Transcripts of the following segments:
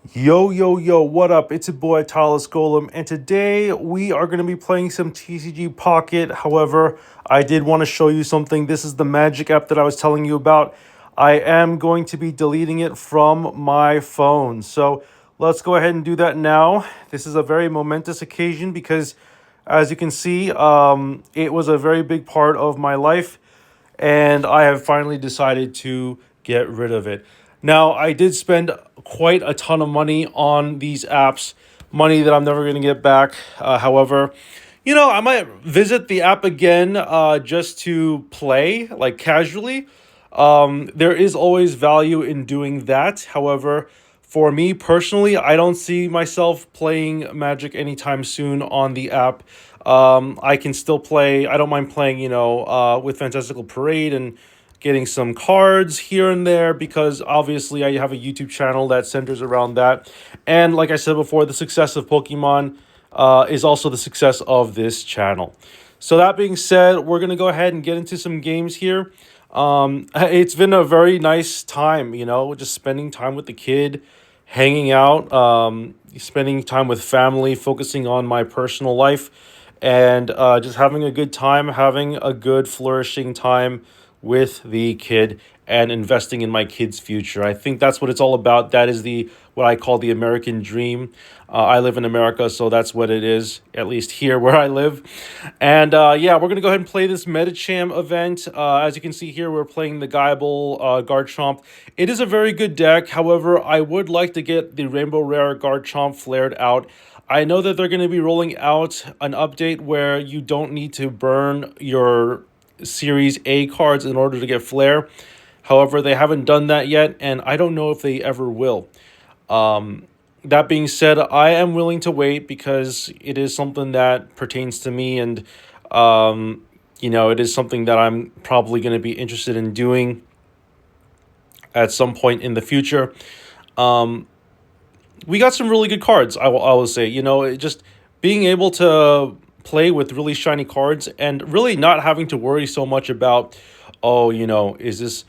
Yo, yo, yo, what up? It's your boy Talis Golem, and today we are going to be playing some TCG Pocket. However, I did want to show you something. This is the Magic app that I was telling you about. I am going to be deleting it from my phone. So let's go ahead and do that now. This is a very momentous occasion because, as you can see, it was a very big part of my life and I have finally decided to get rid of it. Now, I did spend quite a ton of money on these apps, money that I'm never going to get back. However, I might visit the app again just to play, like casually. There is always value in doing that. However, for me personally, I don't see myself playing Magic anytime soon on the app. I can still play. I don't mind playing, with Fantastical Parade and getting some cards here and there because obviously I have a YouTube channel that centers around that. And like I said before, the success of Pokemon is also the success of this channel. So that being said, we're gonna go ahead and get into some games here. It's been a very nice time, just spending time with the kid, hanging out, spending time with family, focusing on my personal life, and just having a good time, having a good, flourishing time with the kid and investing in my kid's future. I think that's what it's all about. That is the what I call the American dream. I live in America, so that's what it is, at least here where I live. And yeah, we're gonna go ahead and play this Metacham event. As you can see here, we're playing the Geibel Garchomp. It is a very good deck. However, I would like to get the Rainbow Rare Garchomp flared out. I know that they're going to be rolling out an update where you don't need to burn your Series A cards in order to get Flare. However, they haven't done that yet, and I don't know if they ever will. That being said, I am willing to wait because it is something that pertains to me, and it is something that I'm probably going to be interested in doing at some point in the future. We got some really good cards. I will say, just being able to play with really shiny cards and really not having to worry so much about, oh, is this,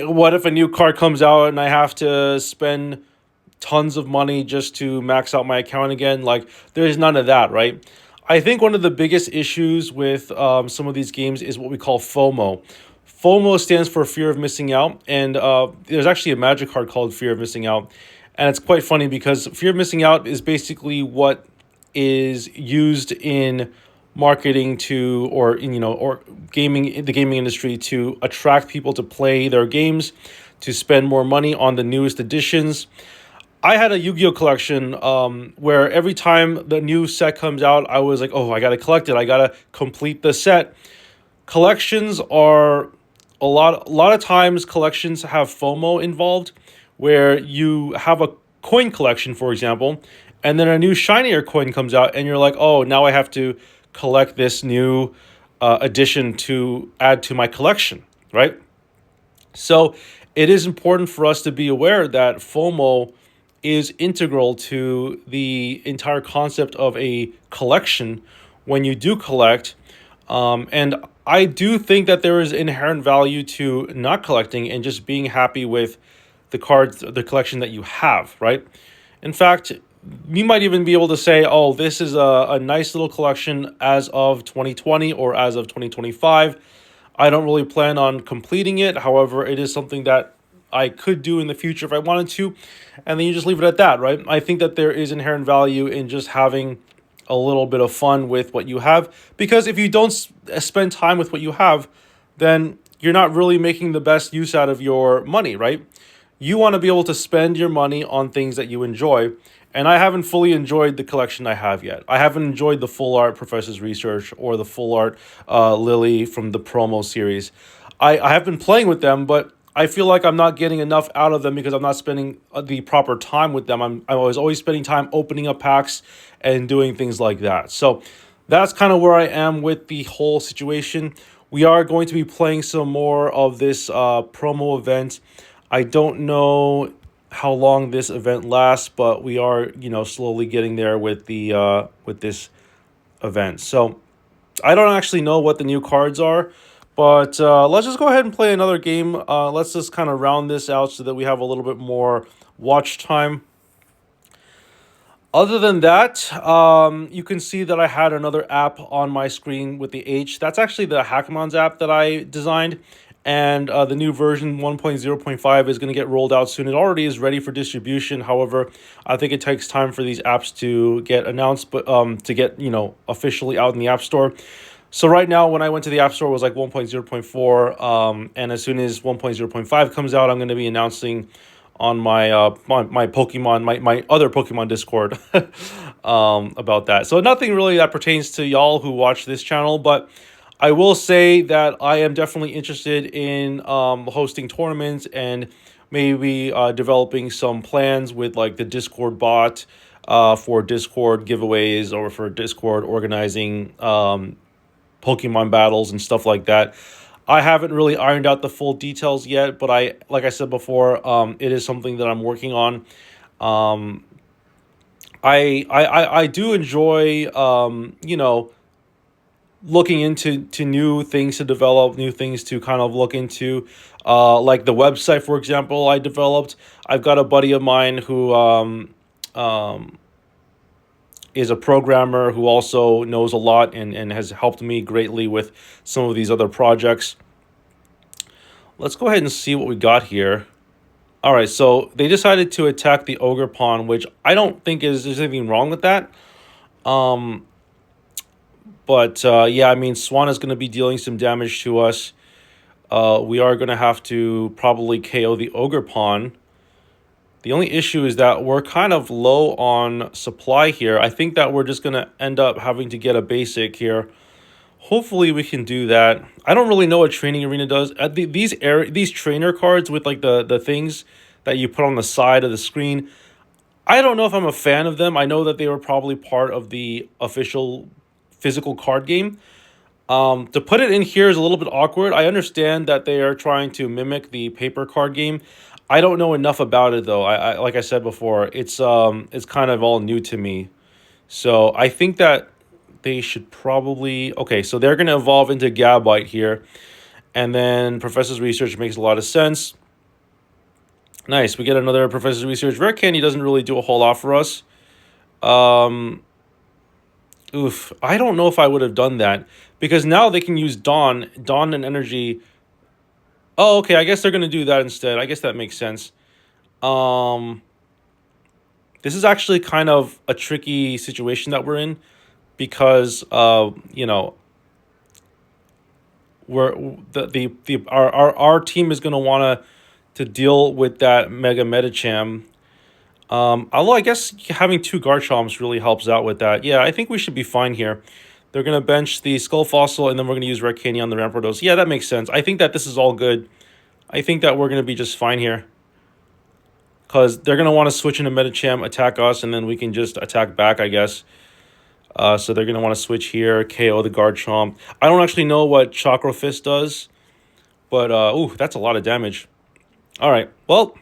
what if a new card comes out and I have to spend tons of money just to max out my account again? Like, there's none of that, right? I think one of the biggest issues with some of these games is what we call FOMO. FOMO stands for fear of missing out, and there's actually a Magic card called Fear of Missing Out, and it's quite funny because fear of missing out is basically what is used in marketing to or gaming, the gaming industry, to attract people to play their games, to spend more money on the newest editions. I had a Yu-Gi-Oh collection where every time the new set comes out, I was like, oh, I gotta collect it, I gotta complete the set. Collections are a lot of times collections have FOMO involved, where you have a coin collection, for example, and then a new shinier coin comes out, and you're like, oh, now I have to collect this new addition to add to my collection, right? So it is important for us to be aware that FOMO is integral to the entire concept of a collection when you do collect. And I do think that there is inherent value to not collecting and just being happy with the cards, the collection that you have, right? In fact, you might even be able to say, oh, this is a nice little collection as of 2020 or as of 2025. I don't really plan on completing it. However, it is something that I could do in the future if I wanted to. And then you just leave it at that, right? I think that there is inherent value in just having a little bit of fun with what you have. Because if you don't spend time with what you have, then you're not really making the best use out of your money, right? You want to be able to spend your money on things that you enjoy. And I haven't fully enjoyed the collection I have yet. I haven't enjoyed the full art Professor's Research or the full art Lily from the promo series. I have been playing with them, but I feel like I'm not getting enough out of them because I'm not spending the proper time with them. I was always spending time opening up packs and doing things like that. So that's kind of where I am with the whole situation. We are going to be playing some more of this promo event. I don't know how long this event lasts, but we are, slowly getting there with the with this event. So I don't actually know what the new cards are, But let's just go ahead and play another game. Let's just kind of round this out so that we have a little bit more watch time. Other than that, you can see that I had another app on my screen with the H. That's actually the Hackmons app that I designed. And the new version 1.0.5 is going to get rolled out soon. It already is ready for distribution. However, I think it takes time for these apps to get announced, but to get, officially out in the App Store. So right now, when I went to the App Store, it was like 1.0.4. And as soon as 1.0.5 comes out, I'm going to be announcing on my Pokemon, my other Pokemon Discord about that. So nothing really that pertains to y'all who watch this channel, but I will say that I am definitely interested in hosting tournaments and maybe developing some plans with like the Discord bot for Discord giveaways or for Discord organizing Pokemon battles and stuff like that. I haven't really ironed out the full details yet, but like I said before, it is something that I'm working on. Um, I do enjoy, looking into new things to develop, new things to kind of look into. Like the website, for example, I developed. I've got a buddy of mine who um, is a programmer who also knows a lot and has helped me greatly with some of these other projects. Let's go ahead and see what we got here. All right, so they decided to attack the Ogerpon, which I don't think there's anything wrong with that. Um, but yeah, I mean, Swan is going to be dealing some damage to us. We are going to have to probably KO the Ogerpon. The only issue is that we're kind of low on supply here. I think that we're just going to end up having to get a basic here. Hopefully we can do that. I don't really know what Training Arena does. These trainer cards with like the things that you put on the side of the screen, I don't know if I'm a fan of them. I know that they were probably part of the official physical card game. To put it in here is a little bit awkward. I understand that they are trying to mimic the paper card game. I don't know enough about it though. I like I said before, it's kind of all new to me. So I think that they should probably... Okay, so they're going to evolve into Gabite here. And then Professor's Research makes a lot of sense. Nice, we get another Professor's Research. Rare Candy doesn't really do a whole lot for us. Oof, I don't know if I would have done that. Because now they can use Dawn. Dawn and Energy... Oh, okay, I guess they're going to do that instead. I guess that makes sense. This is actually kind of a tricky situation that we're in. Because we're our team is going to want to deal with that Mega Medicham. Although I guess having two Garchomps really helps out with that. Yeah, I think we should be fine here. They're going to bench the Skull Fossil, and then we're going to use Red Candy on the Rampardos. Yeah, that makes sense. I think that this is all good. I think that we're going to be just fine here. Because they're going to want to switch into Medicham, attack us, and then we can just attack back, I guess. So they're going to want to switch here, KO the Garchomp. I don't actually know what Chakra Fist does. But, ooh, that's a lot of damage. All right, well...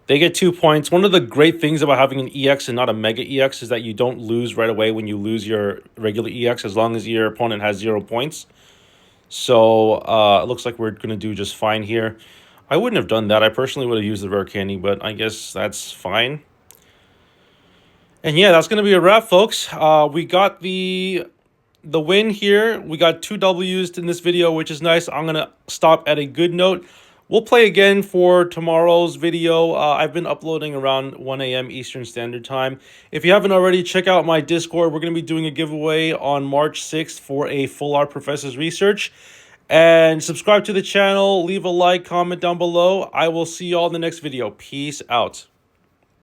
They get 2 points. One of the great things about having an EX and not a Mega EX is that you don't lose right away when you lose your regular EX as long as your opponent has 0 points. So it looks like we're going to do just fine here. I wouldn't have done that. I personally would have used the Rare Candy, but I guess that's fine. And yeah, that's going to be a wrap, folks. We got the win here. We got 2 W's in this video, which is nice. I'm going to stop at a good note. We'll play again for tomorrow's video. I've been uploading around 1 a.m. Eastern Standard Time. If you haven't already, check out my Discord. We're going to be doing a giveaway on March 6th for a Full Art Professor's Research. And subscribe to the channel. Leave a like, comment down below. I will see you all in the next video. Peace out.